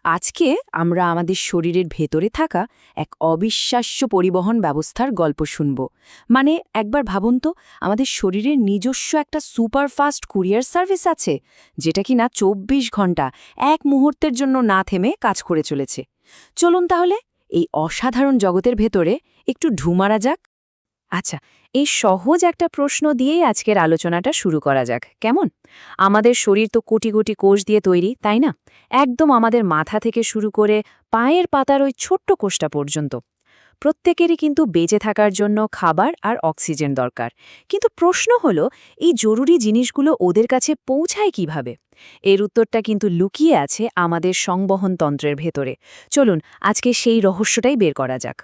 আজকে আমরা আমাদের শরীরের ভেতরে থাকা এক অবিশ্বাস্য পরিবহন ব্যবস্থার গল্প শুনব। মানে একবার ভাবুন তো, আমাদের শরীরের নিজস্ব একটা সুপারফাস্ট কুরিয়ার সার্ভিস আছে, যেটা কিনা ২৪ ঘন্টা এক মুহূর্তের জন্য না থেমে কাজ করে চলেছে। চলুন তাহলে এই অসাধারণ জগতের ভেতরে একটু ঢু মারা যাক। আচ্ছা, এই সহজ একটা প্রশ্ন দিয়েই আজকের আলোচনাটা শুরু করা যাক, কেমন? আমাদের শরীর তো কোটি কোটি কোষ দিয়ে তৈরি, তাই না? একদম আমাদের মাথা থেকে শুরু করে পায়ের পাতার ওই ছোট্ট কোষটা পর্যন্ত প্রত্যেকেরই কিন্তু বেঁচে থাকার জন্য খাবার আর অক্সিজেন দরকার। কিন্তু প্রশ্ন হলো, এই জরুরি জিনিসগুলো ওদের কাছে পৌঁছায় কিভাবে? এর উত্তরটা কিন্তু লুকিয়ে আছে আমাদের সংবহন তন্ত্রের ভেতরে। চলুন আজকে সেই রহস্যটাই বের করা যাক।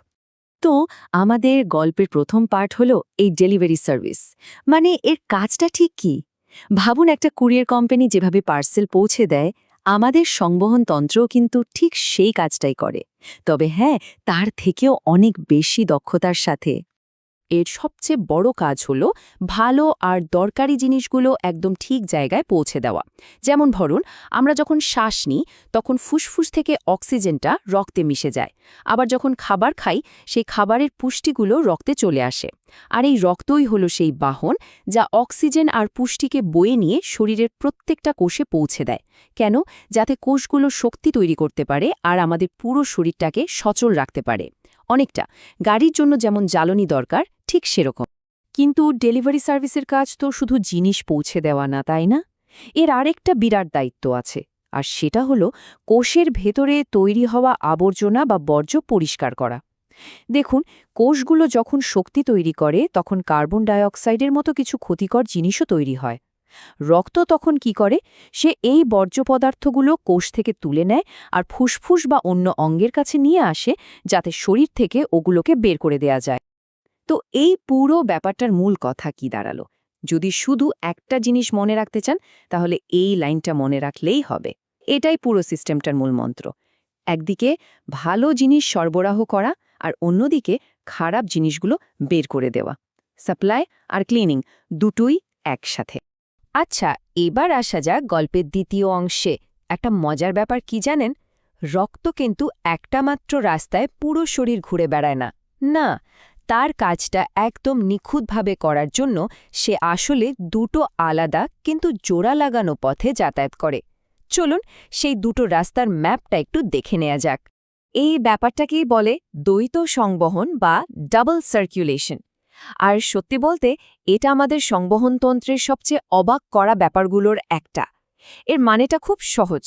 তো আমাদের গল্পের প্রথম পার্ট হলো এই ডেলিভারি সার্ভিস। মানে এর কাজটা ঠিক কি? ভাবুন, একটা কুরিয়ার কোম্পানি যেভাবে পার্সেল পৌঁছে দেয়, আমাদের সংবহন তন্ত্রও কিন্তু ঠিক সেই কাজটাই করে। তবে হ্যাঁ, তার থেকেও অনেক বেশি দক্ষতার সাথে। এর সবচেয়ে বড় কাজ হলো ভালো আর দরকারি জিনিসগুলো একদম ঠিক জায়গায় পৌঁছে দেওয়া। যেমন ধরুন, আমরা যখন শ্বাস নিই তখন ফুসফুস থেকে অক্সিজেনটা রক্তে মিশে যায়। আবার যখন খাবার খাই, সেই খাবারের পুষ্টিগুলো রক্তে চলে আসে। আর এই রক্তই হলো সেই বাহন, যা অক্সিজেন আর পুষ্টিকে বয়ে নিয়ে শরীরের প্রত্যেকটা কোষে পৌঁছে দেয়। কেন? যাতে কোষগুলো শক্তি তৈরি করতে পারে আর আমাদের পুরো শরীরটাকে সচল রাখতে পারে। অনেকটা গাড়ির জন্য যেমন জ্বালানি দরকার, ঠিক সেরকম। কিন্তু ডেলিভারি সার্ভিসের কাজ তো শুধু জিনিস পৌঁছে দেওয়া না, তাই না? এর আরেকটা বিরাট দায়িত্ব আছে, আর সেটা হলো কোষের ভেতরে তৈরি হওয়া আবর্জনা বা বর্জ্য পরিষ্কার করা। দেখুন, কোষগুলো যখন শক্তি তৈরি করে তখন কার্বন ডাইঅক্সাইডের মতো কিছু ক্ষতিকর জিনিসও তৈরি হয়। রক্ত তখন কি করে? সে এই বর্জ্য পদার্থগুলো কোষ থেকে তুলে নেয় আর ফুসফুস বা অন্য অঙ্গের কাছে নিয়ে আসে, যাতে শরীর থেকে ওগুলোকে বের করে দেয়া যায়। তো এই পুরো ব্যাপারটার মূল কথা কি দাঁড়ালো? যদি শুধু একটা জিনিস মনে রাখতে চান, তাহলে এই লাইনটা মনে রাখলেই হবে। এটাই পুরো সিস্টেমটার মূল মন্ত্র। একদিকে ভালো জিনিস সরবরাহ করা আর অন্যদিকে খারাপ জিনিসগুলো বের করে দেওয়া। সাপ্লাই আর ক্লিনিং দুটোই একসাথে। আচ্ছা, এবার আসা যাক গল্পের দ্বিতীয় অংশে। একটা মজার ব্যাপার কি জানেন? রক্ত কিন্তু একটা মাত্র রাস্তায় পুরো শরীর ঘুরে বেড়ায় না। না, তার কাজটা একদম নিখুঁতভাবে করার জন্য সে আসলে দুটো আলাদা কিন্তু জোড়া লাগানো পথে যাতায়াত করে। চলুন সেই দুটো রাস্তার ম্যাপটা একটু দেখে নেওয়া যাক। এই ব্যাপারটাকেই বলে দ্বৈত সংবহন বা ডাবল সার্কুলেশন। আর সত্যি বলতে, এটা আমাদের সংবহনতন্ত্রের সবচেয়ে অবাক করা ব্যাপারগুলোর একটা। এর মানেটা খুব সহজ।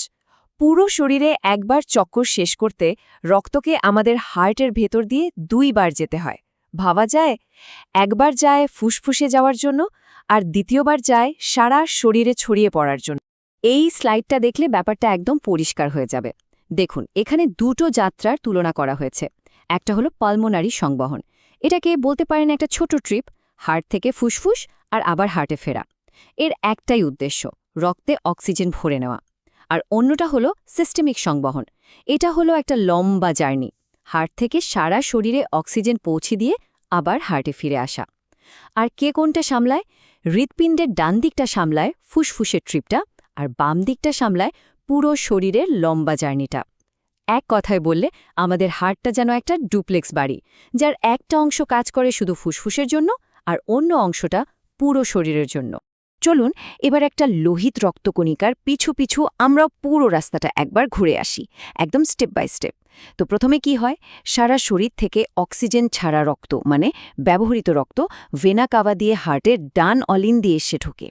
পুরো শরীরে একবার চক্কর শেষ করতে রক্তকে আমাদের হার্টের ভেতর দিয়ে ২ বার যেতে হয়। ভাবা যায়, একবার যায় ফুসফুসে যাওয়ার জন্য, আর দ্বিতীয়বার যায় সারা শরীরে ছড়িয়ে পড়ার জন্য। এই স্লাইডটা দেখলে ব্যাপারটা একদম পরিষ্কার হয়ে যাবে। দেখুন, এখানে দুটো যাত্রার তুলনা করা হয়েছে। একটা হলো পালমোনারি সংবহন। এটাকে বলতে পারেন একটা ছোট ট্রিপ, হার্ট থেকে ফুসফুস আর আবার হার্টে ফেরা। এর একটাই উদ্দেশ্য, রক্তে অক্সিজেন ভরে নেওয়া। আর অন্যটা হলো সিস্টেমিক সংবহন। এটা হলো একটা লম্বা জার্নি, হার্ট থেকে সারা শরীরে অক্সিজেন পৌঁছে দিয়ে আবার হার্টে ফিরে আসা। আর কে কোনটা সামলায়? হৃৎপিণ্ডের ডান দিকটা সামলায় ফুসফুসের ট্রিপটা, আর বাম দিকটা সামলায় পুরো শরীরের লম্বা জার্নিটা। এক কথায় বললে, আমাদের হার্টটা যেন একটা ডুপ্লেক্স বাড়ি, যার একটা অংশ কাজ করে শুধু ফুসফুসের জন্য আর অন্য অংশটা পুরো শরীরের জন্য। চলুন এবার একটা লোহিত রক্তকণিকার পিছু পিছু আমরা পুরো রাস্তাটা একবার ঘুরে আসি, একদম স্টেপ বাই স্টেপ। তো প্রথমে কি হয়? সারা শরীর থেকে অক্সিজেন ছাড়া রক্ত, মানে ব্যবহৃত রক্ত, ভেনা কাভা দিয়ে হার্টের ডান অলিন দিয়ে এসে ঢোকে।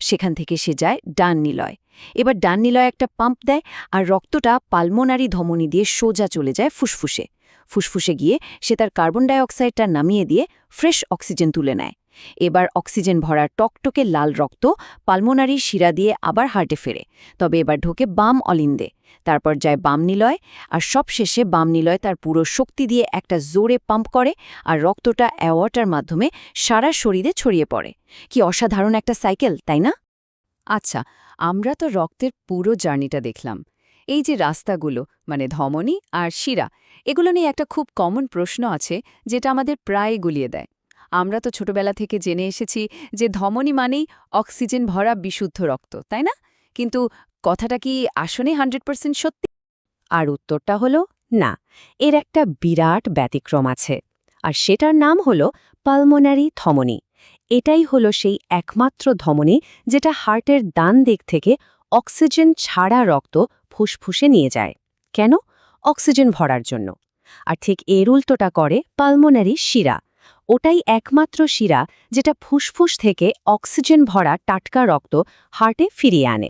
সেখান থেকে সে যায় ডান নিলয়। এবার ডান নিলয় একটা পাম্প দেয়, আর রক্তটা পালমোনারি ধমনী দিয়ে সোজা চলে যায় ফুসফুসে। ফুসফুসে গিয়ে সে তার কার্বন ডাইঅক্সাইডটা নামিয়ে দিয়ে ফ্রেশ অক্সিজেন তুলে নেয়। এবার অক্সিজেন ভরা টকটকে লাল রক্ত পালমোনারি শিরা দিয়ে আবার হার্টে ফেরে, তবে এবার ঢোকে বাম অলিন্দে। তারপর যায় বাম নিলয়, আর সবশেষে বাম নিলয় তার পুরো শক্তি দিয়ে একটা জোরে পাম্প করে, আর রক্তটা অ্যাওয়ার্টার মাধ্যমে সারা শরীরে ছড়িয়ে পড়ে। কি অসাধারণ একটা সাইকেল, তাই না? আচ্ছা, আমরা তো রক্তের পুরো জার্নিটা দেখলাম। এই যে রাস্তাগুলো, মানে ধমনী আর শিরা, এগুলো নিয়ে একটা খুব কমন প্রশ্ন আছে, যেটা আমাদের প্রায় গুলিয়ে দেয়। আমরা তো ছোটবেলা থেকে জেনে এসেছি যে ধমনী মানেই অক্সিজেন ভরা বিশুদ্ধ রক্ত, তাই না? কিন্তু কথাটা কি আসলে 100% সত্যি? আর উত্তরটা হলো না, এর একটা বিরাট ব্যতিক্রম আছে। আর সেটার নাম হলো পালমোনারি ধমনী। এটাই হলো সেই একমাত্র ধমনী যেটা হার্টের ডান দিক থেকে অক্সিজেন ছাড়া রক্ত ফুসফুসে নিয়ে যায়। কেন? অক্সিজেন ভরার জন্য। আর ঠিক এর উল্টোটা করে পালমোনারি শিরা। ওটাই একমাত্র শিরা যেটা ফুসফুস থেকে অক্সিজেন ভরা টাটকা রক্ত হার্টে ফিরিয়ে আনে।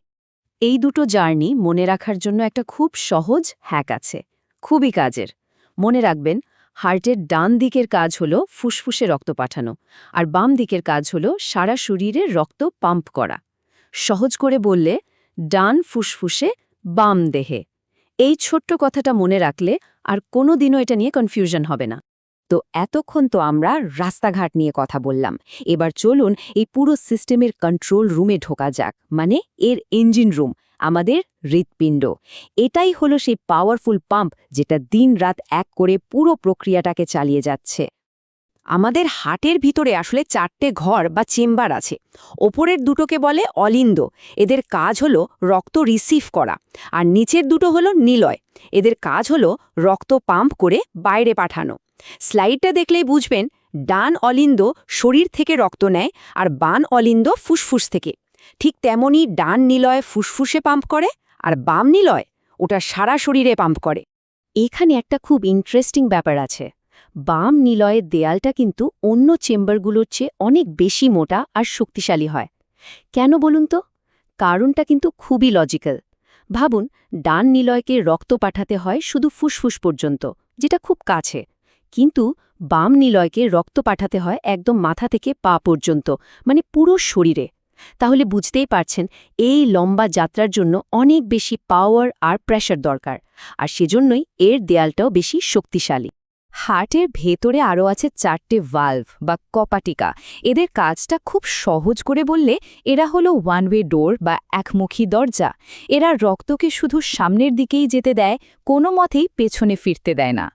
এই দুটো জার্নি মনে রাখার জন্য একটা খুব সহজ হ্যাক আছে, খুবই কাজের। মনে রাখবেন, হার্টের ডান দিকের কাজ হলো ফুসফুসে রক্ত পাঠানো, আর বাম দিকের কাজ হলো সারা শরীরে রক্ত পাম্প করা। সহজ করে বললে, ডান ফুসফুসে, বাম দেহে। এই ছোট্ট কথাটা মনে রাখলে আর কোনো দিনও এটা নিয়ে কনফিউশন হবে না। তো এতক্ষণ তো আমরা রাস্তাঘাট নিয়ে কথা বললাম, এবার চলুন এই পুরো সিস্টেমের কন্ট্রোল রুমে ঢোকা যাক, মানে এর ইঞ্জিন রুম, আমাদের হৃৎপিণ্ড। এটাই হলো সেই পাওয়ারফুল পাম্প যেটা দিন-রাত এক করে পুরো প্রক্রিয়াটাকে চালিয়ে যাচ্ছে। আমাদের হার্টের ভিতরে আসলে 4টে ঘর বা চেম্বার আছে। ওপরের দুটোকে বলে অলিন্দ, এদের কাজ হলো রক্ত রিসিভ করা, আর নিচের দুটো হলো নিলয়, এদের কাজ হলো রক্ত পাম্প করে বাইরে পাঠানো। স্লাইডটা দেখলেই বুঝবেন, ডান অলিন্দ শরীর থেকে রক্ত নেয় আর বাম অলিন্দ ফুসফুস থেকে। ঠিক তেমনই ডান নিলয় ফুসফুসে পাম্প করে, আর বাম নিলয় ওটা সারা শরীরে পাম্প করে। এখানে একটা খুব ইন্টারেস্টিং ব্যাপার আছে। বাম নিলয়ের দেয়ালটা কিন্তু অন্য চেম্বারগুলোর চেয়ে অনেক বেশি মোটা আর শক্তিশালী হয়। কেন বলুন তো? কারণটা কিন্তু খুবই লজিক্যাল। ভাবুন, ডান নিলয়কে রক্ত পাঠাতে হয় শুধু ফুসফুস পর্যন্ত, যেটা খুব কাছে, কিন্তু বাম নিলয়কে রক্ত পাঠাতে হয় একদম মাথা থেকে পা পর্যন্ত, মানে পুরো শরীরে। তাহলে বুঝতেই পারছেন, এই লম্বা যাত্রার জন্য অনেক বেশি পাওয়ার আর প্রেশার দরকার, আর সেজন্যই এর দেয়ালটাও বেশি শক্তিশালী। হার্টের ভেতরে আরও আছে 4টে ভালভ বা কপাটিকা। এদের কাজটা খুব সহজ করে বললে, এরা হলো ওয়ান ওয়ে ডোর বা একমুখী দরজা। এরা রক্তকে শুধু সামনের দিকেই যেতে দেয়, কোনো মতেই পেছনে ফিরতে দেয় না।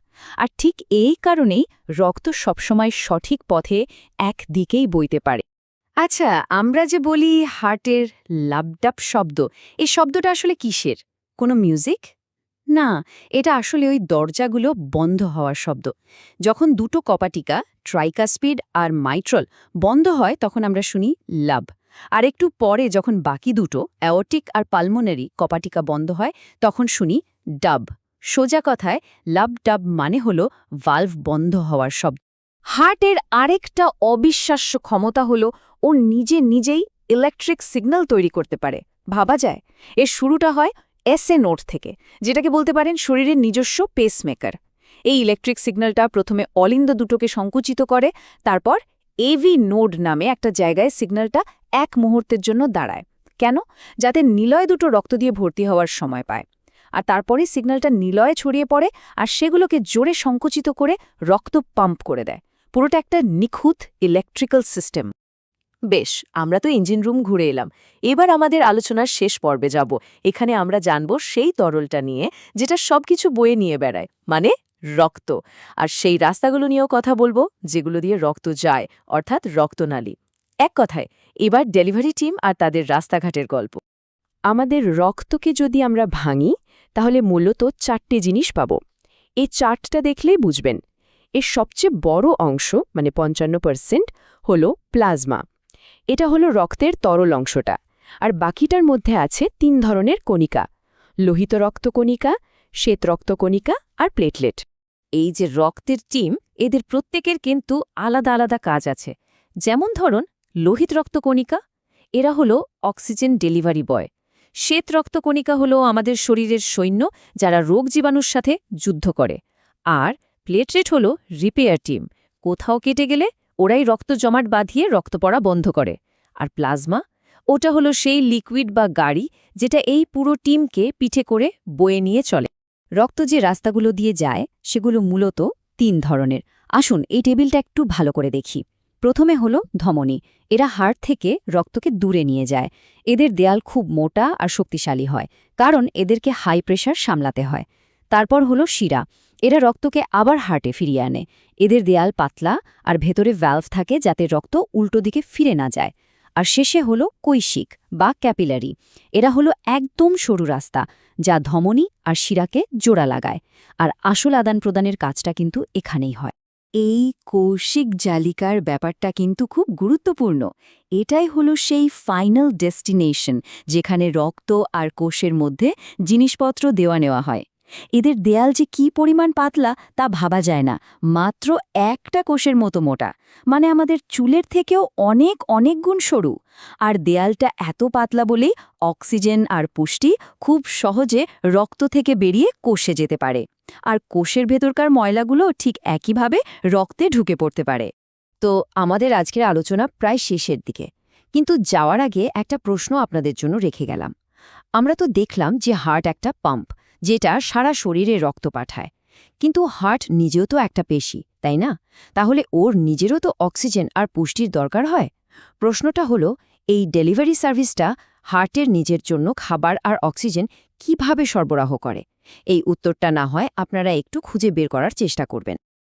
আর ঠিক এই কারণেই রক্ত সবসময় সঠিক পথে একদিকেই বইতে পারে। আচ্ছা, আমরা যে বলি হার্টের লাবডাব শব্দ, এই শব্দটা আসলে কিসের? কোনো মিউজিক? না, এটা আসলে ওই দরজাগুলো বন্ধ হওয়ার শব্দ। যখন দুটো কপাটিকা, ট্রাইকাস্পিড আর মাইট্রল, বন্ধ হয় তখন আমরা শুনি লাব। আর একটু পরে যখন বাকি দুটো, অ্যাওর্টিক আর পালমোনারি কপাটিকা বন্ধ হয়, তখন শুনি ডাব। সোজা কথায় লাব ডাব মানে হলো ভালভ বন্ধ হওয়ার শব্দ। হার্টের আরেকটা অবিশ্বাস্য ক্ষমতা হলো ও নিজেই ইলেকট্রিক সিগন্যাল তৈরি করতে পারে। ভাবা যায়, এর শুরুটা হয় এসএ নোড থেকে, যেটাকে বলতে পারেন শরীরের নিজস্ব পেসমেকার। এই ইলেকট্রিক সিগন্যালটা প্রথমে অলিন্দ দুটোকে সংকুচিত করে, তারপর এভি নোড নামে একটা জায়গায় সিগন্যালটা এক মুহূর্তের জন্য দাঁড়ায়। কেন? যাতে নিলয় দুটো রক্ত দিয়ে ভর্তি হওয়ার সময় পায়। আর তারপরে সিগন্যালটা নিলয়ে ছড়িয়ে পড়ে, আর সেগুলোকে জোরে সংকুচিত করে রক্ত পাম্প করে দেয়। পুরোটা একটা নিখুঁত ইলেকট্রিক্যাল সিস্টেম। বেশ, আমরা তো ইঞ্জিন রুম ঘুরে এলাম। এবার আমাদের আলোচনার শেষ পর্বে যাব। এখানে আমরা জানব সেই তরলটা নিয়ে যেটা সবকিছু বয়ে নিয়ে বেড়ায়, মানে রক্ত। আর সেই রাস্তাগুলো নিয়েও কথা বলবো যেগুলো দিয়ে রক্ত যায়, অর্থাৎ রক্তনালী। এক কথায়, এবার ডেলিভারি টিম আর তাদের রাস্তাঘাটের গল্প। আমাদের রক্তকে যদি আমরা ভাঙি, তাহলে মূলত 4টে জিনিস পাব। এই চার্টটা দেখলেই বুঝবেন। এর সবচেয়ে বড় অংশ, মানে 55%, হলো প্লাজমা। এটা হলো রক্তের তরল অংশটা। আর বাকিটার মধ্যে আছে 3 ধরনের কণিকা: লোহিত রক্তকণিকা, শ্বেত রক্তকণিকা আর প্লেটলেট। এই যে রক্তের টিম, এদের প্রত্যেকের কিন্তু আলাদা আলাদা কাজ আছে। যেমন ধরুন, লোহিত রক্তকণিকা, এরা হলো অক্সিজেন ডেলিভারি বয়। শ্বেত রক্তকণিকা হলো আমাদের শরীরের সৈন্য, যারা রোগ জীবাণুর সাথে যুদ্ধ করে। আর প্লেটলেট হলো রিপেয়ার টিম। কোথাও কেটে গেলে ওরাই রক্ত জমাট বাঁধিয়ে রক্ত পড়া বন্ধ করে। আর প্লাজমা, ওটা হলো সেই লিকুইড বা গাড়ি যেটা এই পুরো টিমকে পিঠে করে বয়ে নিয়ে চলে। রক্ত যে রাস্তাগুলো দিয়ে যায় সেগুলো মূলত 3 ধরনের। আসুন এই টেবিলটা একটু ভালো করে দেখি। প্রথমে হলো ধমনী। এরা হার্ট থেকে রক্তকে দূরে নিয়ে যায়। এদের দেয়াল খুব মোটা আর শক্তিশালী হয়, কারণ এদেরকে হাই প্রেশার সামলাতে হয়। তারপর হলো শিরা। এরা রক্তকে আবার হার্টে ফিরিয়ে আনে। এদের দেয়াল পাতলা আর ভেতরে ভ্যালভ থাকে যাতে রক্ত উল্টো দিকে ফিরে না যায়। আর শেষে হলো কৈশিক বা ক্যাপিলারি। এরা হলো একদম সরু রাস্তা, যা ধমনী আর শিরাকে জোড়া লাগায়। আর আসল আদান-প্রদানের কাজটা কিন্তু এখানেই হয়। এই কৌশিক জালিকার ব্যাপারটা কিন্তু খুব গুরুত্বপূর্ণ। এটাই হলো সেই ফাইনাল ডেস্টিনেশন, যেখানে রক্ত আর কোষের মধ্যে জিনিসপত্র দেওয়া নেওয়া হয়। এদের দেয়াল যে কী পরিমাণ পাতলা তা ভাবা যায় না, মাত্র একটা কোষের মতো মোটা, মানে আমাদের চুলের থেকেও অনেক অনেক গুণ সরু। আর দেয়ালটা এত পাতলা বলেই অক্সিজেন আর পুষ্টি খুব সহজে রক্ত থেকে বেরিয়ে কোষে যেতে পারে। আর কোষের ভেতরকার ময়লাগুলো ঠিক একইভাবে রক্তে ঢুকে পড়তে পারে। তো আমাদের আজকের আলোচনা প্রায় শেষের দিকে, কিন্তু যাওয়ার আগে একটা প্রশ্ন আপনাদের জন্য রেখে গেলাম। আমরা তো দেখলাম যে হার্ট একটা পাম্প, যেটা সারা শরীরে রক্ত পাঠায়। কিন্তু হার্ট নিজেও তো একটা পেশি, তাই না? তাহলে ওর নিজেরও তো অক্সিজেন আর পুষ্টির দরকার হয়। প্রশ্নটা হলো, এই ডেলিভারি সার্ভিসটা হার্টের নিজের জন্য খাবার আর অক্সিজেন কিভাবে সরবরাহ করে? এই উত্তরটা না হয় আপনারা একটু খুঁজে বের করার চেষ্টা করবেন।